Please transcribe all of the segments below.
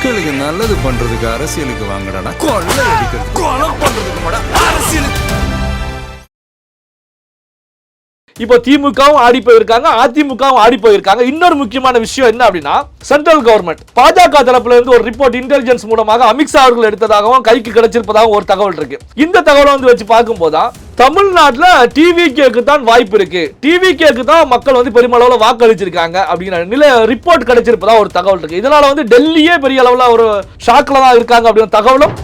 மக்களுக்கு நல்லது பண்றதுக்கு அரசியலுக்கு வாங்கடா, கொள்ளை அடிக்கிறது கொலை பண்றதுக்கு மாடா அரசியலுக்கு. இப்போ திமுகவும் ஆடி போயிருக்காங்க, அதிமுகவும் ஆடி போயிருக்காங்க. இன்னொரு முக்கியமான விஷயம் என்ன அப்படின்னா, சென்ட்ரல் கவர்மெண்ட் பாஜக தரப்புல இருந்து ஒரு ரிப்போர்ட் இன்டெலிஜென்ஸ் மூலமாக அமித்ஷா அவர்கள் எடுத்ததாகவும் கைக்கு கிடைச்சிருப்பதாகவும் ஒரு தகவல் இருக்கு. இந்த தகவலை வந்து வச்சு பார்க்கும்போது தமிழ்நாட்டுல டிவிகேக்கு தான் வாய்ப்பு இருக்கு, டிவிகேக்கு தான் மக்கள் வந்து பெருமளவுல வாக்களிச்சிருக்காங்க அப்படிங்கிற ரிப்போர்ட் கிடைச்சிருப்பதா ஒரு தகவல் இருக்கு. இதனால வந்து டெல்லியே பெரிய அளவுல ஒரு ஷாக்ல தான் இருக்காங்க அப்படிங்கிற தகவலும்.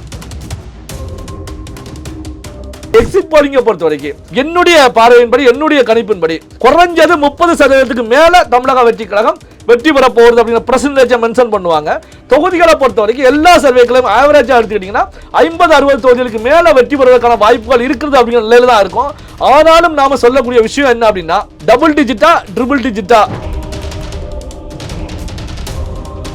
எக்ஸிட் போலிங்கை பொறுத்த வரைக்கும் என்னுடைய பார்வையின்படி, என்னுடைய கணிப்பின்படி குறைஞ்சது 30% மேல தமிழக வெற்றி கழகம் வெற்றி பெற போகிறது அப்படிங்கிற பெர்சன்டேஜை மென்ஷன் பண்ணுவாங்க. தொகுதிகளை பொறுத்த வரைக்கும் எல்லா சர்வேக்களையும் ஆவரேஜா எடுத்துக்கிட்டீங்கன்னா 50-60 தொகுதிகளுக்கு மேல வெற்றி பெறுவதற்கான வாய்ப்புகள் இருக்குது அப்படிங்கிற நிலையில தான் இருக்கும். ஆனாலும் நாம சொல்லக்கூடிய விஷயம் என்ன அப்படின்னா, டபுள் டிஜிட்டா ட்ரிபிள் டிஜிட்டா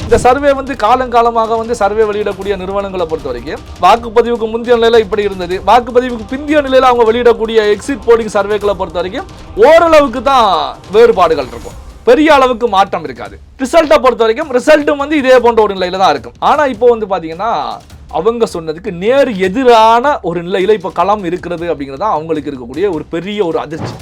இந்த சர்வே வந்து காலங்காலமாக வந்து சர்வே வெளியிடக்கூடிய நிறுவனங்களை பொறுத்த வரைக்கும் வாக்குப்பதிவுக்கு முந்தைய நிலையில இப்படி இருந்தது, வாக்குப்பதிவுக்கு பிந்திய நிலையில அவங்க வெளியிடக்கூடிய எக்ஸிட் போலிங் சர்வேக்களை பொறுத்த வரைக்கும் ஓரளவுக்கு தான் வேறுபாடுகள் இருக்கும், பெரிய அளவுக்கு மாற்றம் இருக்காது. ரிசல்ட்டை பொறுத்த வரைக்கும் ரிசல்ட்டும் வந்து இதே போன்ற ஒரு நிலையில தான் இருக்கும். ஆனா இப்போ வந்து பாத்தீங்கன்னா அவங்க சொன்னதுக்கு நேர் எதிரான ஒரு நிலையில இப்போ களம் இருக்கிறது அப்படிங்கிறது தான் அவங்களுக்கு இருக்கக்கூடிய ஒரு பெரிய ஒரு அதிர்ச்சி.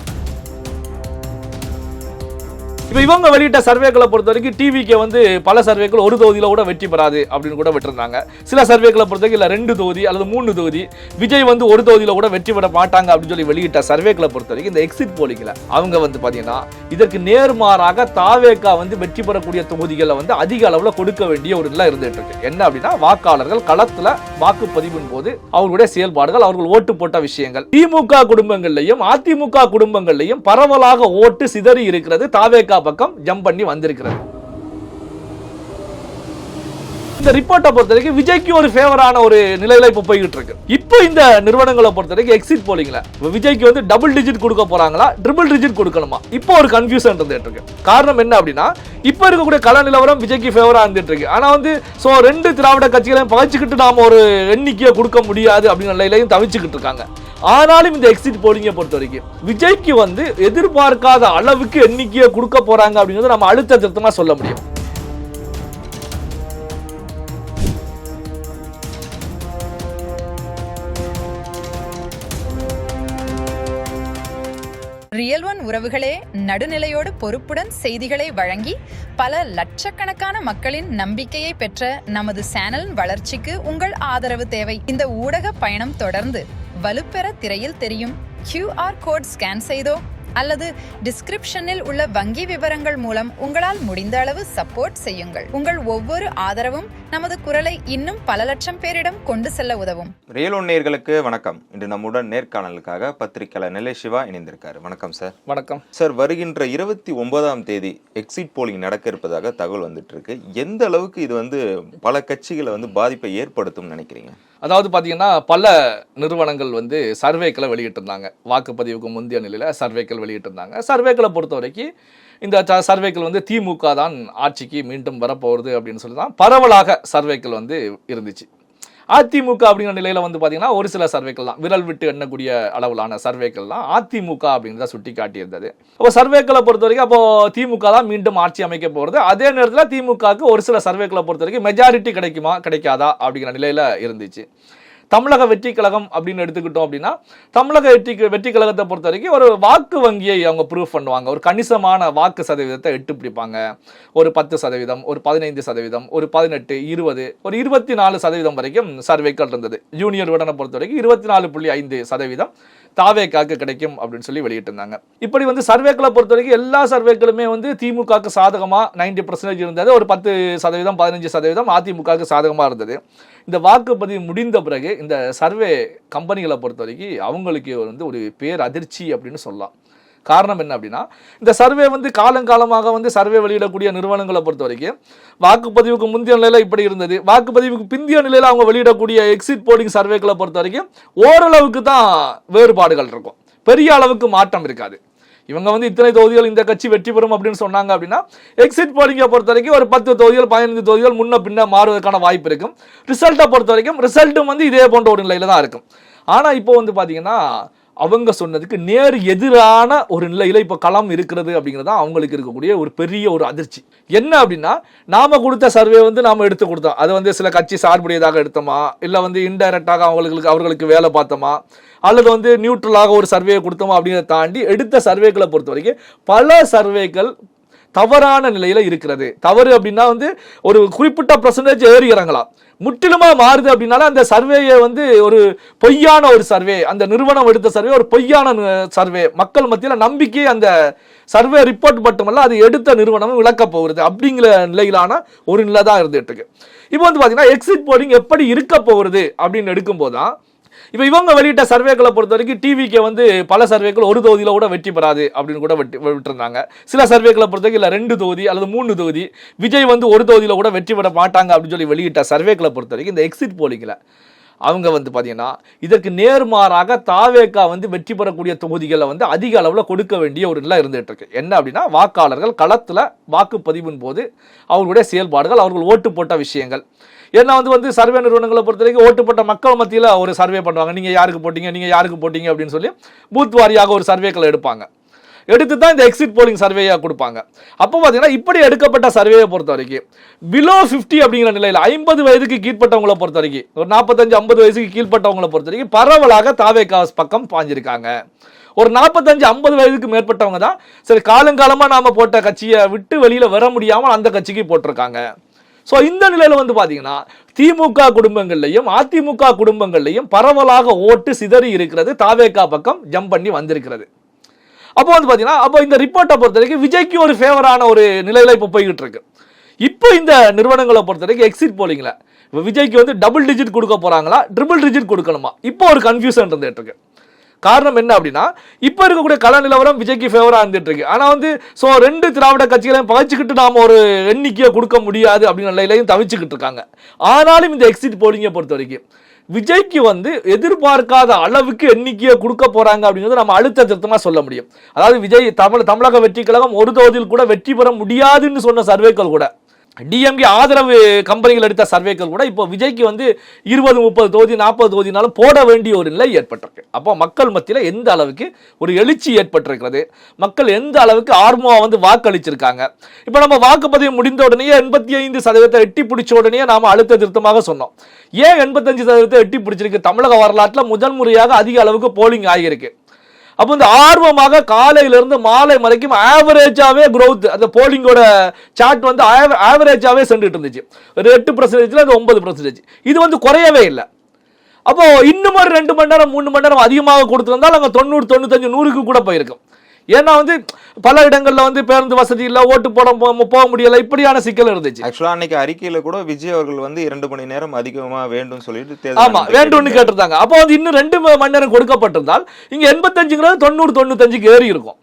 இப்போ இவங்க வெளியிட்ட சர்வேக்களை பொறுத்த வரைக்கும் டிவிக்கு வந்து பல சர்வேக்கள் ஒரு தொகுதியில் கூட வெற்றி பெறாது அப்படின்னு கூட விட்டுருந்தாங்க. சில சர்வேக்களை பொறுத்த வரைக்கும் இல்லை 2 தொகுதி அல்லது 3 தொகுதி, விஜய் வந்து ஒரு தொகுதியில் கூட வெற்றி பெற மாட்டாங்க அப்படின்னு சொல்லி வெளியிட்ட சர்வேக்களை பொறுத்த வரைக்கும் இந்த எக்ஸிட் போலிங்கில் அவங்க வந்து பார்த்தீங்கன்னா இதற்கு நேர்மாறாக தாவேகா வந்து வெற்றி பெறக்கூடிய தொகுதிகளை வந்து அதிக அளவில் கொடுக்க வேண்டிய ஒரு நிலை இருந்துட்டு இருக்கு. என்ன அப்படின்னா, வாக்காளர்கள் களத்தில் வாக்குப்பதிவின் போது அவர்களுடைய செயல்பாடுகள், அவர்கள் ஓட்டு போட்ட விஷயங்கள், திமுக குடும்பங்கள்லையும் அதிமுக குடும்பங்கள்லையும் பரவலாக ஓட்டு சிதறி இருக்கிறது, தாவேகா பக்கம் ஜம்ப் பண்ணி வந்திருக்கிறது. இந்த ரிப்போர்ட்டை பொறுத்த வரைக்கும் விஜய்க்கு ஒரு ஃபேவரான ஒரு நிலையில இப்ப போயிட்டு இருக்கு. இப்போ இந்த நிறுவனங்களை பொறுத்த வரைக்கும் எக்ஸிட் போலிங்ல விஜய்க்கு வந்து டபுள் டிஜிட் கொடுக்க போறாங்களா, ட்ரிபிள் டிஜிட் கொடுக்கணுமா, இப்போ ஒரு கன்ஃபியூஷன் இருந்துட்டு இருக்கு. காரணம் என்ன அப்படின்னா, இப்போ இருக்கக்கூடிய கள நிலவரம் விஜய்க்கு ஃபேவரா இருந்துட்டு இருக்கு. ஆனா வந்து ரெண்டு திராவிட கட்சிகளையும் பகைச்சுக்கிட்டு நாம ஒரு எண்ணிக்கையை கொடுக்க முடியாது அப்படிங்கிற நிலையிலையும் தவிச்சுக்கிட்டு இருக்காங்க. ஆனாலும் இந்த எக்ஸிட் போலிங்கை பொறுத்த வரைக்கும் விஜய்க்கு வந்து எதிர்பார்க்காத அளவுக்கு எண்ணிக்கையை கொடுக்க போறாங்க அப்படிங்கிறது நம்ம அழுத்த திருத்தமா சொல்ல முடியும். ரியல் ஒன் உறவுகளே, நடுநிலையோடு பொறுப்புடன் செய்திகளை வழங்கி பல லட்சக்கணக்கான மக்களின் நம்பிக்கையை பெற்ற நமது சேனலின் வளர்ச்சிக்கு உங்கள் ஆதரவு தேவை. இந்த ஊடக பயணம் தொடர்ந்து வலுப்பெற திரையில் தெரியும் QR கோட் ஸ்கேன் செய்தோ அல்லது டிஸ்கிரிப்ஷனில் உள்ள வங்கி விவரங்கள் மூலம் உங்களால் முடிந்த அளவு சப்போர்ட் செய்யுங்கள். உங்கள் ஒவ்வொரு ஆதரவும் நமது குரலை இன்னும் பல லட்சம் பேரிடம் கொண்டு செல்ல உதவும். ரியல் ஒன் நேயர்களுக்கு வணக்கம். இன்று நம்முடன் நேர்காணலுக்காக பத்திரிகையாளர் நிலை சிவா இணைந்திருக்காரு. வணக்கம் சார். வணக்கம் சார். வருகின்ற 29ஆம் தேதி எக்ஸிட் போலிங் நடக்க இருப்பதாக தகவல் வந்துட்டு இருக்கு. எந்த அளவுக்கு இது வந்து பல கட்சிகளை வந்து பாதிப்பை ஏற்படுத்தும் நினைக்கிறீங்க? அதாவது பார்த்தீங்கன்னா, பல நிறுவனங்கள் வந்து சர்வேக்களை வெளியிட்டிருந்தாங்க. வாக்குப்பதிவுக்கு முந்தைய நிலையில் சர்வேக்கள் வெளியிட்டிருந்தாங்க. சர்வேக்களை பொறுத்த வரைக்கும் இந்த சர்வேக்கள் வந்து திமுக தான் ஆட்சிக்கு மீண்டும் வரப்போகுது அப்படின்னு சொல்லி தான் பரவலாக சர்வேக்கள் வந்து இருந்துச்சு. அதிமுக அப்படிங்கிற நிலையில் வந்து பார்த்தீங்கன்னா ஒரு சில சர்வேக்கள் தான், விரல் விட்டு எண்ணக்கூடிய அளவிலான சர்வேக்கள் தான் அதிமுக அப்படிங்கிறத சுட்டி காட்டியிருந்தது. அப்போ சர்வேக்களை பொறுத்த வரைக்கும் அப்போ திமுக தான் மீண்டும் ஆட்சி அமைக்க போகிறது. அதே நேரத்தில் திமுகவுக்கு ஒரு சில சர்வேக்களை பொறுத்த வரைக்கும் மெஜாரிட்டி கிடைக்குமா கிடைக்காதா அப்படிங்கிற நிலையில் இருந்துச்சு. தமிழக வெற்றி கழகம் அப்படின்னு எடுத்துக்கிட்டோம் அப்படின்னா, தமிழக வெற்றி கழகத்தை பொறுத்த வரைக்கும் ஒரு வாக்கு வங்கியை அவங்க ப்ரூவ் பண்ணுவாங்க. ஒரு கணிசமான வாக்கு சதவீதத்தை எட்டு பிடிப்பாங்க. ஒரு 10%, ஒரு 15%, ஒரு 18, 20, ஒரு 24% வரைக்கும் சர்வேக்கள் இருந்தது. ஜூனியர் விடனை பொறுத்த வரைக்கும் 24.5% தாவேக்காக்கு கிடைக்கும் அப்படின்னு சொல்லி வெளியிட்டிருந்தாங்க. இப்படி வந்து சர்வேக்களை பொறுத்த வரைக்கும் எல்லா சர்வேக்களுமே வந்து திமுகவுக்கு சாதகமாக 90% இருந்தது. ஒரு 10%, 15% அதிமுகவுக்கு சாதகமாக இருந்தது. இந்த வாக்குப்பதிவு முடிந்த பிறகு இந்த சர்வே கம்பெனிகளை பொறுத்த வரைக்கும் அவங்களுக்கு வந்து ஒரு பேர் அதிர்ச்சி அப்படின்னு சொல்லலாம். காரணம் என்ன அப்படின்னா, இந்த சர்வே வந்து காலங்காலமாக வந்து சர்வே வெளியிடக்கூடிய நிறுவனங்களை பொறுத்த வரைக்கும் வாக்குப்பதிவுக்கு முந்தைய நிலையில இப்படி இருந்தது, வாக்குப்பதிவுக்கு பிந்திய நிலையில அவங்க வெளியிடக்கூடிய எக்ஸிட் போலிங் சர்வேக்களை பொறுத்த வரைக்கும் ஓரளவுக்கு தான் வேறுபாடுகள் இருக்கும், பெரிய அளவுக்கு மாற்றம் இருக்காது. இவங்க வந்து இத்தனை தொகுதிகள் இந்த கட்சி வெற்றி பெறும் அப்படின்னு சொன்னாங்க அப்படின்னா, எக்ஸிட் போலிங்கை பொறுத்த வரைக்கும் ஒரு 10 தொகுதிகள் 15 தொகுதிகள் முன்ன பின்ன மாறுவதற்கான வாய்ப்பு இருக்கும். ரிசல்ட்டை பொறுத்த வரைக்கும் ரிசல்ட்டும் வந்து இதே போன்ற ஒரு நிலையில தான் இருக்கும். ஆனால் இப்போ வந்து பார்த்தீங்கன்னா அவங்க சொன்னதுக்கு நேர் எதிரான ஒரு நிலையில இப்ப களம் இருக்கிறது அப்படிங்கிறது அவங்களுக்கு இருக்கக்கூடிய ஒரு பெரிய ஒரு அதிர்ச்சி. என்ன அப்படின்னா, நாம கொடுத்த சர்வே வந்து நாம எடுத்து கொடுத்தோம், அது வந்து சில கட்சி சார்புடையதாக எடுத்தோமா, இல்ல வந்து இன்டைரக்டாக அவர்களுக்கு வேலை பார்த்தோமா, அல்லது வந்து நியூட்ரலாக ஒரு சர்வே கொடுத்தோமா அப்படிங்கிறத தாண்டி எடுத்த சர்வேக்களை பொறுத்த வரைக்கும் பல சர்வேக்கள் தவறான நிலையில இருக்கிறது. தவறு அப்படின்னா வந்து ஒரு குறிப்பிட்ட % ஏறி இறங்கலாம், முற்றிலுமா மாறுது அப்படின்னால அந்த சர்வேயை வந்து ஒரு பொய்யான ஒரு சர்வே, அந்த நிறுவனம் எடுத்த சர்வே ஒரு பொய்யான சர்வே, மக்கள் மத்தியில் நம்பிக்கை அந்த சர்வே ரிப்போர்ட் மட்டுமல்ல அது எடுத்த நிறுவனம் விளக்க போகிறது அப்படிங்கிற நிலையிலான ஒரு நிலை தான் இருந்துட்டு இருக்கு. இப்போ வந்து பார்த்தீங்கன்னா எக்ஸிட் போலிங் எப்படி இருக்க போகிறது அப்படின்னு எடுக்கும்போது தான் இப்போ இவங்க வெளியிட்ட சர்வேக்களை பொறுத்த வரைக்கும் டிவிக்கு வந்து பல சர்வேக்கள் ஒரு தொகுதியில் கூட வெற்றி பெறாது அப்படின்னு கூட விட்டுருந்தாங்க. சில சர்வேக்களை பொறுத்த வரைக்கும் இல்லை 2 தொகுதி அல்லது 3 தொகுதி, விஜய் வந்து ஒரு தொகுதியில் கூட வெற்றி பெற மாட்டாங்க அப்படின்னு சொல்லி வெளியிட்ட சர்வேக்களை பொறுத்த வரைக்கும் இந்த எக்ஸிட் போலிங்கில் அவங்க வந்து பார்த்தீங்கன்னா இதற்கு நேர்மாறாக தாவேகா வந்து வெற்றி பெறக்கூடிய தொகுதிகளை வந்து அதிக அளவில் கொடுக்க வேண்டிய ஒரு நிலை இருந்துகிட்டு இருக்கு. என்ன அப்படின்னா, வாக்காளர்கள் களத்தில் வாக்குப்பதிவின் போது அவர்களுடைய செயல்பாடுகள், அவர்கள் ஓட்டு போட்ட விஷயங்கள், ஏன்னா வந்து சர்வே நிறுவனங்களை பொறுத்த வரைக்கும் ஓட்டு போட்ட மக்கள் மத்தியில் ஒரு சர்வே பண்ணுவாங்க, நீங்கள் யாருக்கு போட்டீங்க அப்படின்னு சொல்லி பூத் வாரியாக ஒரு சர்வேக்களை எடுப்பாங்க, எடுத்து தான் இந்த எக்ஸிட் போலிங் சர்வேயா கொடுப்பாங்க. அப்போ பார்த்தீங்கன்னா இப்படி எடுக்கப்பட்ட சர்வேயை பொறுத்த வரைக்கும் பிலோ 50 அப்படிங்கிற நிலையில் 50 வயதுக்கு கீழ்பட்டவங்களை பொறுத்த வரைக்கும், ஒரு 45-50 வயசுக்கு கீழ்பட்டவங்களை பொறுத்த வரைக்கும் பரவலாக தாவேகா பக்கம் பாஞ்சிருக்காங்க. ஒரு 45-50 வயதுக்கு மேற்பட்டவங்க தான் சரி காலங்காலமாக நாம போட்ட கட்சியை விட்டு வெளியில வர முடியாமல் அந்த கட்சிக்கு போட்டிருக்காங்க. ஸோ இந்த நிலையில வந்து பார்த்தீங்கன்னா திமுக குடும்பங்கள்லையும் அதிமுக குடும்பங்கள்லையும் பரவலாக ஓட்டு சிதறி இருக்கிறது, தாவேகா பக்கம் ஜம்ப் பண்ணி வந்திருக்கிறது. அப்போ வந்து பார்த்தீங்கன்னா அப்போ இந்த ரிப்போர்ட்டை பொறுத்த வரைக்கும் விஜய்க்கு ஒரு ஃபேவரான ஒரு நிலையில இப்போ போய்கிட்டு இருக்கு. இப்போ இந்த நிறுவனங்களை பொறுத்த வரைக்கும் எக்ஸிட் போலிங்ல இப்போ விஜய்க்கு வந்து டபுள் டிஜிட் கொடுக்க போறாங்களா, ட்ரிபிள் டிஜிட் கொடுக்கணுமா, இப்போ ஒரு கன்ஃபியூஷன் இருந்துட்டு இருக்கு. காரணம் என்ன அப்படின்னா, இப்போ இருக்கக்கூடிய கள நிலவரம் விஜய்க்கு ஃபேவராக இருந்துட்டு இருக்கு. ஆனால் வந்து ஸோ 2 திராவிட கட்சிகளையும் பகைச்சிக்கிட்டு நாம ஒரு எண்ணிக்கையை கொடுக்க முடியாது அப்படிங்கிற நிலையிலையும் தவிச்சுக்கிட்டு இருக்காங்க. ஆனாலும் இந்த எக்ஸிட் போலிங்கை பொறுத்த வரைக்கும் விஜய்க்கு வந்து எதிர்பார்க்காத அளவுக்கு எண்ணிக்கையை கொடுக்க போறாங்க அப்படிங்கிறது நம்ம அழுத்த திருத்தமா சொல்ல முடியும். அதாவது விஜய் தமிழக வெற்றி கழகம் ஒரு தொகுதியில் கூட வெற்றி பெற முடியாதுன்னு சொன்ன சர்வேக்கள் கூட, டிஎம்கே ஆதரவு கம்பெனிகள் எடுத்த சர்வேக்கள் கூட இப்போ விஜய்க்கு வந்து 20-30 தொகுதி 40 தொகுதினாலும் போட வேண்டிய ஒரு நிலை ஏற்பட்டிருக்கு. அப்போ மக்கள் மத்தியில் எந்த அளவுக்கு ஒரு எழுச்சி ஏற்பட்டிருக்கிறது, மக்கள் எந்த அளவுக்கு ஆர்வமாக வந்து வாக்களிச்சிருக்காங்க. இப்போ நம்ம வாக்குப்பதிவு முடிந்த உடனே 85% எட்டி பிடிச்ச உடனே நாம அழுத்த திருத்தமாக சொன்னோம். ஏன் 85% எட்டி பிடிச்சிருக்கு? தமிழக வரலாற்றில் முதல் முறையாக அதிக அளவுக்கு போலிங் ஆகியிருக்கு. அப்போ இந்த ஆர்வமாக காலையிலிருந்து மாலை வரைக்கும் ஆவரேஜாவே growth, அந்த போலிங்கோட சார்ட் வந்து ஆவரேஜாவே சென்றுட்டு இருந்துச்சு. ஒரு 8%, 9%. இது வந்து குறையவே இல்லை. அப்போ இன்னும் ஒரு 2 மணி நேரம் 3 மணி நேரம் அதிகமாக கொடுத்துருந்தால் அங்கே 90, 95, 100க்கு கூட போயிருக்கும். ஏன்னா வந்து பல இடங்கள்ல வந்து பேருந்து வசதி இல்ல, ஓட்டு போக முடியல, இப்படியான சிக்கல் இருந்துச்சு. ஆக்சுவலா அன்னைக்கு அறிக்கையில கூட விஜய் அவர்கள் வந்து 2 மணி நேரம் அதிகமா வேண்டும் சொல்லிட்டு ஆமா வேண்டும்னு கேட்டிருந்தாங்க. அப்போ வந்து இன்னும் 2 மணி நேரம் கொடுக்கப்பட்டிருந்தால் இங்க 85 90 95க்கு ஏறி இருக்கும்.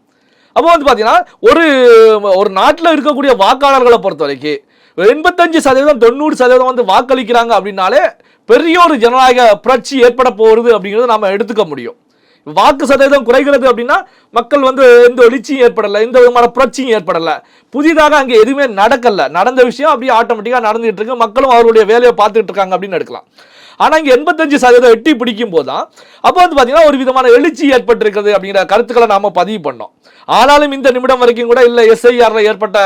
அப்போ வந்து பாத்தீங்கன்னா ஒரு நாட்டில் இருக்கக்கூடிய வாக்காளர்களை பொறுத்த வரைக்கும் 85% 90% வந்து வாக்களிக்கிறாங்க அப்படின்னாலே பெரிய ஒரு ஜனநாயக புரட்சி ஏற்பட போகிறது அப்படிங்கிறத நாம எடுத்துக்க முடியும். வாக்கு சதவீதம் குறைகிறது அப்படின்னா மக்கள் வந்து எந்த எழுச்சியும் ஏற்படலை, எந்த விதமான புரட்சியும் ஏற்படலை, புதிதாக அங்கே எதுவுமே நடக்கல, நடந்த விஷயம் அப்படியே ஆட்டோமேட்டிக்காக நடந்துகிட்டு இருக்கு, மக்களும் அவருடைய வேலையை பார்த்துட்டு இருக்காங்க அப்படின்னு எடுக்கலாம். ஆனால் இங்கே 85% எட்டி பிடிக்கும் போதுதான் அப்போ வந்து பார்த்தீங்கன்னா ஒரு விதமான எழுச்சி ஏற்பட்டிருக்கிறது அப்படிங்கிற கருத்துக்களை நாம பதிவு பண்ணோம். ஆனாலும் இந்த நிமிடம் வரைக்கும் கூட இல்லை, எஸ்ஐஆர்ல ஏற்பட்ட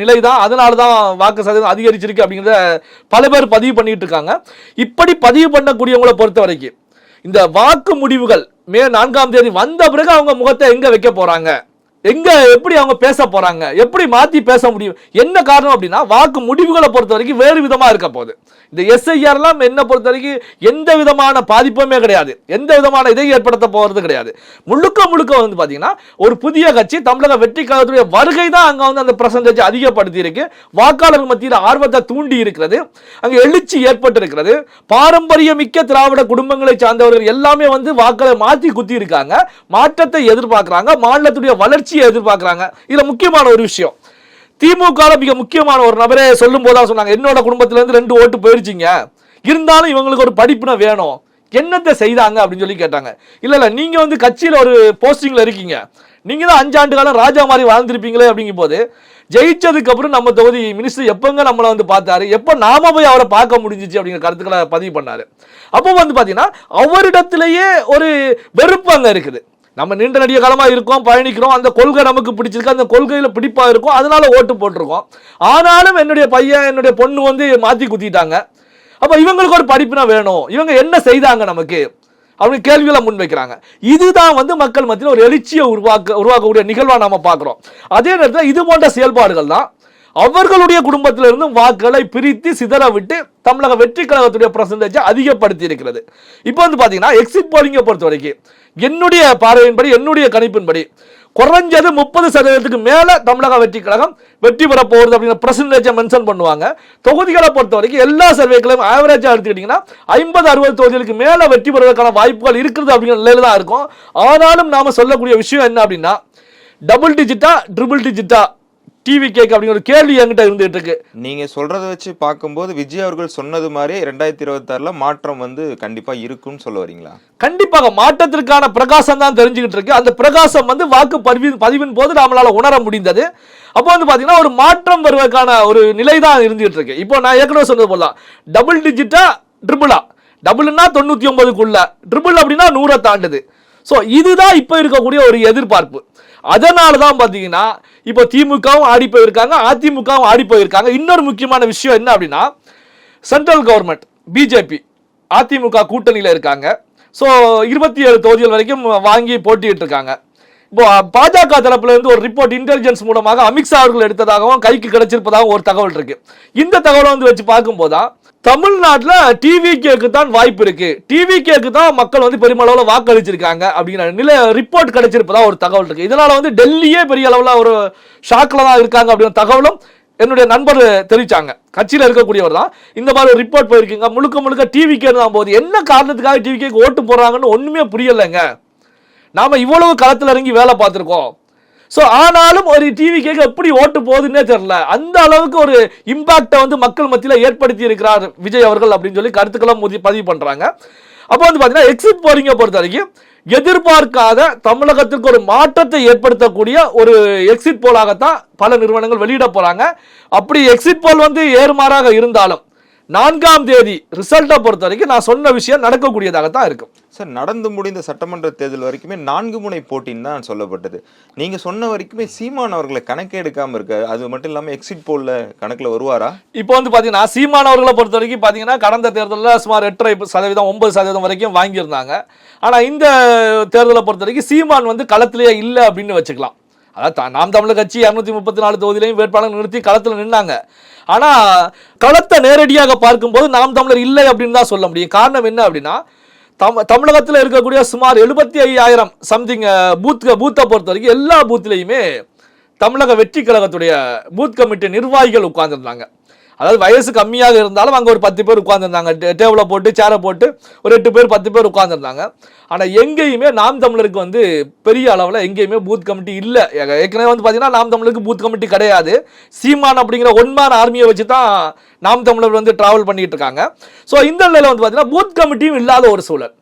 நிலை தான், அதனால தான் வாக்கு சதவீதம் அதிகரிச்சிருக்கு அப்படிங்கிறத பல பேர் பதிவு பண்ணிட்டு இருக்காங்க. இப்படி பதிவு பண்ணக்கூடியவங்களை பொறுத்த வரைக்கும் இந்த வாக்கு முடிவுகள் மே 4ஆம் தேதி வந்த பிறகு அவங்க முகத்தை எங்க வைக்க போறாங்க, எங்க எப்படி அவங்க பேச போறாங்க, எப்படி மாத்தி பேச முடியும், என்ன காரணம் அப்படின்னா வாக்கு முடிவுகளை பொறுத்த வரைக்கும் வேறு விதமா இருக்க போகுது. இந்த எஸ்ஐஆர்லாம் என்ன பொறுத்த வரைக்கும் எந்த விதமான பாதிப்புமே கிடையாது, எந்த விதமான இதை ஏற்படுத்த போறது கிடையாது. முழுக்க வந்து பாத்தீங்கன்னா ஒரு புதிய கட்சி தமிழக வெற்றி கழகத்துடைய வருகை தான் அங்க வந்து அந்த பெர்சன்டேஜ் அதிகப்படுத்தி இருக்கு, வாக்காளர்கள் மத்தியில் ஆர்வத்தை தூண்டி இருக்கிறது, அங்க எழுச்சி ஏற்பட்டு இருக்கிறது. பாரம்பரியமிக்க திராவிட குடும்பங்களை சார்ந்தவர்கள் எல்லாமே வந்து வாக்களை மாற்றி குத்தி இருக்காங்க, மாற்றத்தை எதிர்பார்க்கிறாங்க, மாநிலத்துடைய வளர்ச்சியை எதிர்பார்க்கிறாங்க. இதுல முக்கியமான ஒரு விஷயம், திமுக மிக முக்கியமான ஒரு நபரே சொல்லும் போதுதான் சொன்னாங்க, என்னோட குடும்பத்துல இருந்து 2 ஓட்டு போயிருச்சிங்க, இருந்தாலும் இவங்களுக்கு ஒரு படிப்புனா வேணும், என்னத்தை செய்தாங்க அப்படின்னு சொல்லி கேட்டாங்க. இல்ல நீங்க வந்து கட்சியில ஒரு போஸ்டிங்ல இருக்கீங்க, நீங்க தான் 5 ஆண்டு காலம் ராஜா மாதிரி வாழ்ந்திருப்பீங்களே அப்படிங்கும் போது ஜெயிச்சதுக்கு அப்புறம் நம்ம தொகுதி மினிஸ்டர் எப்பங்க நம்மளை வந்து பார்த்தாரு, எப்போ நாம போய் அவரை பார்க்க முடிஞ்சிச்சு அப்படிங்கிற கருத்துக்களை பதிவு பண்ணாரு. அப்போ வந்து பார்த்தீங்கன்னா அவரிடத்திலேயே ஒரு வெறுப்பு அங்கே இருக்குது. நம்ம நீண்ட நடிக காலமாக இருக்கோம், பயணிக்கிறோம், அந்த கொள்கை நமக்கு பிடிச்சிருக்கு, அந்த கொள்கையில் பிடிப்பாக இருக்கும், அதனால ஓட்டு போட்டிருக்கோம். ஆனாலும் என்னுடைய பையன் என்னுடைய பொண்ணு வந்து மாற்றி குத்திட்டாங்க, அப்போ இவங்களுக்கு ஒரு படிப்புனா வேணும், இவங்க என்ன செய்தாங்க நமக்கு அப்படின்னு கேள்விகளை முன்வைக்கிறாங்க. இதுதான் வந்து மக்கள் மத்தியில் ஒரு எழுச்சியை உருவாக்கக்கூடிய நிகழ்வாக நம்ம பார்க்குறோம். அதே நேரத்தில் இது போன்ற செயல்பாடுகள் தான் அவர்களுடைய குடும்பத்திலிருந்து வாக்குகளை பிரித்து சிதற விட்டு தமிழக வெற்றி கழகத்துடைய பெர்சன்டேஜை அதிகப்படுத்தி இருக்கிறது. இப்போ வந்து பார்த்தீங்கன்னா எக்ஸிட் போலிங்கை பொறுத்த வரைக்கும் என்னுடைய பார்வையின்படி, என்னுடைய கணிப்பின்படி குறைஞ்சது 30% மேல தமிழக வெற்றி கழகம் வெற்றி பெற போகிறது அப்படிங்கிற பெர்சன்டேஜை மென்ஷன் பண்ணுவாங்க. தொகுதிகளை பொறுத்த வரைக்கும் எல்லா சர்வேக்களையும் ஆவரேஜா எடுத்துக்கிட்டீங்கன்னா 50-60 தொகுதிகளுக்கு மேல வெற்றி பெறுவதற்கான வாய்ப்புகள் இருக்குது அப்படிங்கிற நிலையில தான் இருக்கும். ஆனாலும் நாம சொல்லக்கூடிய விஷயம் என்ன அப்படின்னா, டபுள் டிஜிட்டா ட்ரிபிள் டிஜிட்டா டிவி கேக் அப்படிங்கிற ஒரு கேள்வி என்கிட்ட இருந்துட்டு இருக்கு. நீங்க சொல்றத வச்சு பார்க்கும்போது விஜய் அவர்கள் சொன்னது மாதிரி 2026 மாற்றம் வந்து கண்டிப்பா இருக்கும்னு சொல்ல வரீங்களா? கண்டிப்பாக மாற்றத்திற்கான பிரகாசம் தான் தெரிஞ்சுக்கிட்டு இருக்கு. அந்த பிரகாசம் வந்து வாக்கு பதிவின் போது நம்மளால உணர முடிந்தது. அப்போ வந்து பாத்தீங்கன்னா ஒரு மாற்றம் வருவதற்கான ஒரு நிலை தான் இருந்துகிட்டு இருக்கு. இப்போ நான் ஏற்கனவே சொன்னது போல டபுள் டிஜிட்டா ட்ரிபிளா, டபுள்னா 99க்குள்ள, ட்ரிபிள் அப்படின்னா 100 தாண்டுது. ஸோ இதுதான் இப்போ இருக்கக்கூடிய ஒரு எதிர்பார்ப்பு. அதனால தான் பார்த்தீங்கன்னா இப்போ திமுகவும் ஆடி போயிருக்காங்க, அதிமுகவும் ஆடி போயிருக்காங்க. இன்னொரு முக்கியமான விஷயம் என்ன அப்படின்னா, சென்ட்ரல் கவர்மெண்ட் பிஜேபி அதிமுக கூட்டணியில் இருக்காங்க. ஸோ 27 தொகுதிகள் வரைக்கும் வாங்கி போட்டிட்டு இருக்காங்க. இப்போ பாஜக தரப்புல இருந்து ஒரு ரிப்போர்ட் இன்டெலிஜென்ஸ் மூலமாக அமித்ஷா அவர்கள் எடுத்ததாகவும் கைக்கு கிடைச்சிருப்பதாகவும் ஒரு தகவல் இருக்கு. இந்த தகவலை வந்து வச்சு பார்க்கும்போதுதான் தமிழ்நாட்டில் டிவிகேக்கு தான் வாய்ப்பு இருக்கு, டிவிகேக்கு தான் மக்கள் வந்து பெருமளவில் வாக்களிச்சிருக்காங்க அப்படிங்கிற நிலை ரிப்போர்ட் கிடைச்சிருப்பதா ஒரு தகவல் இருக்கு. இதனால வந்து டெல்லியே பெரிய அளவில் ஒரு ஷாக்ல தான் இருக்காங்க அப்படிங்கிற தகவலும் என்னுடைய நண்பர் தெரிவிச்சாங்க. கட்சியில் இருக்கக்கூடியவர் தான் இந்த மாதிரி ஒரு ரிப்போர்ட் போயிருக்கீங்க, முழுக்க முழுக்க டிவிகே தான் போகுது. என்ன காரணத்துக்காக டிவிகேக்கு ஓட்டு போடுறாங்கன்னு ஒண்ணுமே புரியலைங்க. நாம இவ்வளவு களத்தில் இறங்கி வேலை பார்த்துருக்கோம். ஸோ ஆனாலும் ஒரு டிவிகேக்கு எப்படி ஓட்டு போகுதுன்னே தெரியல. அந்த அளவுக்கு ஒரு இம்பாக்டை வந்து மக்கள் மத்தியில் ஏற்படுத்தி இருக்கிறார் விஜய் அவர்கள் அப்படின்னு சொல்லி கருத்துக்களும் பதிவு பண்றாங்க. அப்போ வந்து பார்த்தீங்கன்னா எக்ஸிட் போலிங்கை பொறுத்த வரைக்கும் எதிர்பார்க்காத தமிழகத்திற்கு ஒரு மாற்றத்தை ஏற்படுத்தக்கூடிய ஒரு எக்ஸிட் போலாகத்தான் பல நிறுவனங்கள் வெளியிட போறாங்க. அப்படி எக்ஸிட் போல் வந்து ஏறுமாறாக இருந்தாலும் 4ஆம் தேதி ரிசல்ட்டை பொறுத்த வரைக்கும் நான் சொன்ன விஷயம் நடக்கக்கூடியதாகத்தான் இருக்கும். சார், நடந்து முடிந்த சட்டமன்ற தேர்தல் வரைக்குமே 4 முனை போட்டின்னு தான் சொல்லப்பட்டது. நீங்க சொன்ன வரைக்குமே சீமான் அவர்களை கணக்கே எடுக்காம இருக்காரு. அது மட்டும் இல்லாம எக்ஸிட் போல்ல கணக்குல வருவாரா? இப்போ வந்து பாத்தீங்கன்னா சீமான் அவர்களை பொறுத்த வரைக்கும் பாத்தீங்கன்னா கடந்த தேர்தலில் சுமார் 8.5%, 9% வரைக்கும் வாங்கியிருந்தாங்க. ஆனா இந்த தேர்தலை பொறுத்த வரைக்கும் சீமான் வந்து களத்திலேயே இல்லை அப்படின்னு வச்சுக்கலாம். அதாவது நாம் தமிழர் கட்சி 234 தொகுதியிலையும் வேட்பாளர் நிறுத்தி களத்தில் நின்னாங்க. ஆனா களத்தை நேரடியாக பார்க்கும்போது நாம் தமிழர் இல்லை அப்படின்னு தான் சொல்ல முடியும். காரணம் என்ன அப்படின்னா, தமிழகத்தில் இருக்கக்கூடிய சுமார் 75,000 சம்திங் பூத்தை பொறுத்த வரைக்கும் எல்லா பூத்திலையுமே தமிழக வெற்றி கழகத்துடைய பூத் கமிட்டி நிர்வாகிகள் உட்கார்ந்துருந்தாங்க. அதாவது வயசு கம்மியாக இருந்தாலும் அங்கே ஒரு 10 பேர் உட்கார்ந்துருந்தாங்க. டேபிளை போட்டு சேரை போட்டு ஒரு 8 பேர் 10 பேர் உட்கார்ந்துருந்தாங்க. ஆனால் எங்கேயுமே நாம் தமிழருக்கு வந்து பெரிய அளவில் எங்கேயுமே பூத் கமிட்டி இல்லை. ஏற்கனவே வந்து பார்த்தீங்கன்னா நாம் தமிழருக்கு பூத் கமிட்டி கிடையாது. சீமான் அப்படிங்கிற ஒன்மான் ஆர்மியை வச்சு தான் நாம் தமிழர் வந்து டிராவல் பண்ணிட்டு இருக்காங்க. ஸோ இந்த நிலையில் வந்து பார்த்தீங்கன்னா பூத் கமிட்டியும் இல்லாத ஒரு சூழல்.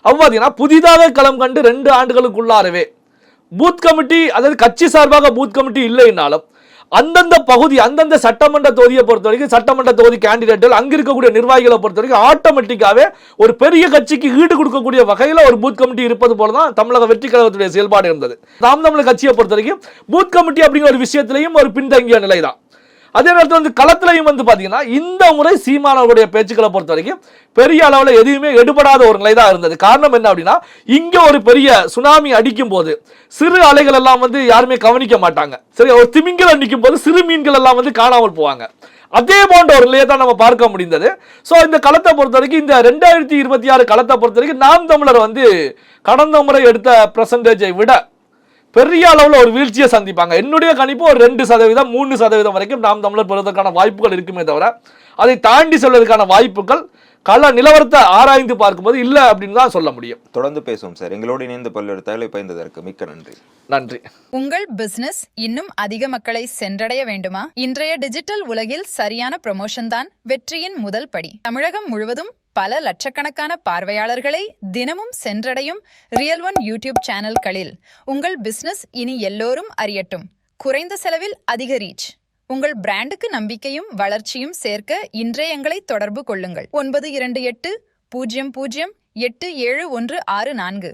அப்போ பார்த்தீங்கன்னா புதிதாக களம் கண்டு 2 ஆண்டுகளுக்குள்ளாரவே பூத் கமிட்டி, அதாவது கட்சி சார்பாக பூத் கமிட்டி இல்லைன்னாலும் அந்தந்த பகுதி, அந்தந்த சட்டமன்ற தொகுதியை பொறுத்த வரைக்கும் சட்டமன்ற தொகுதி கேண்டிடேட்டுகள் அங்க இருக்கக்கூடிய நிர்வாகிகளை பொறுத்த வரைக்கும் ஆட்டோமேட்டிக்காவே ஒரு பெரிய கட்சிக்கு ஈடு கொடுக்கக்கூடிய வகையில் ஒரு பூத் கமிட்டி இருப்பது போலதான் தமிழக வெற்றி கழகத்துடைய செயல்பாடு இருந்தது. நாம் தமிழர் கட்சியை பொறுத்த வரைக்கும் பூத் கமிட்டி அப்படிங்கிற ஒரு விஷயத்திலையும் ஒரு பின்தங்கிய நிலை தான். அதே நேரத்தில் வந்து களத்திலையும் வந்து பாத்தீங்கன்னா இந்த முறை சீமானவருடைய பேச்சுக்களை பொறுத்த வரைக்கும் பெரிய அளவில் எதுவுமே எடுபடாத ஒரு நிலை தான் இருந்தது. காரணம் என்ன அப்படின்னா, இங்க ஒரு பெரிய சுனாமி அடிக்கும் போது சிறு அலைகள் எல்லாம் வந்து யாருமே கவனிக்க மாட்டாங்க. சரி, ஒரு திமிங்கலம் நிற்கும் போது சிறு மீன்கள் எல்லாம் வந்து காணாமல் போவாங்க. அதே போன்ற ஒரு நிலையை தான் நம்ம பார்க்க முடிந்தது. ஸோ இந்த களத்தை பொறுத்த வரைக்கும் இந்த 2026 களத்தை பொறுத்த வரைக்கும் நாம் தமிழர் வந்து கடந்த முறை எடுத்த பெர்சன்டேஜை விட பெரிய அளவில் ஒரு வீழ்ச்சியை சந்திப்பாங்க. என்னுடைய கணிப்பு ஒரு 2%, 3% வரைக்கும் நாம் தமிழர் பெறுவதற்கான வாய்ப்புகள் இருக்குமே தவிர அதை தாண்டி செல்வதற்கான வாய்ப்புகள் கள நிலவரத்தை ஆராய்ந்து பார்க்கும்போது இல்லை அப்படின்னு தான் சொல்ல முடியும். தொடர்ந்து பேசுவோம் சார். எங்களோடு இணைந்து பல்வேறு தகவலை பயந்ததற்கு மிக்க நன்றி. நன்றி. உங்கள் பிசினஸ் இன்னும் அதிக மக்களை சென்றடைய வேண்டுமா? இன்றைய டிஜிட்டல் உலகில் சரியான ப்ரமோஷன் தான் வெற்றியின் முதல் படி. தமிழகம் முழுவதும் பல லட்சக்கணக்கான பார்வையாளர்களை தினமும் சென்றடையும் ரியல் ஒன் யூடியூப் சேனல்களில் உங்கள் பிசினஸ் இனி எல்லோரும் அறியட்டும். குறைந்த செலவில் அதிக ரீச். உங்கள் பிராண்டுக்கு நம்பிக்கையும் வளர்ச்சியும் சேர்க்க இன்றே எங்களை தொடர்பு கொள்ளுங்கள். 9280087164.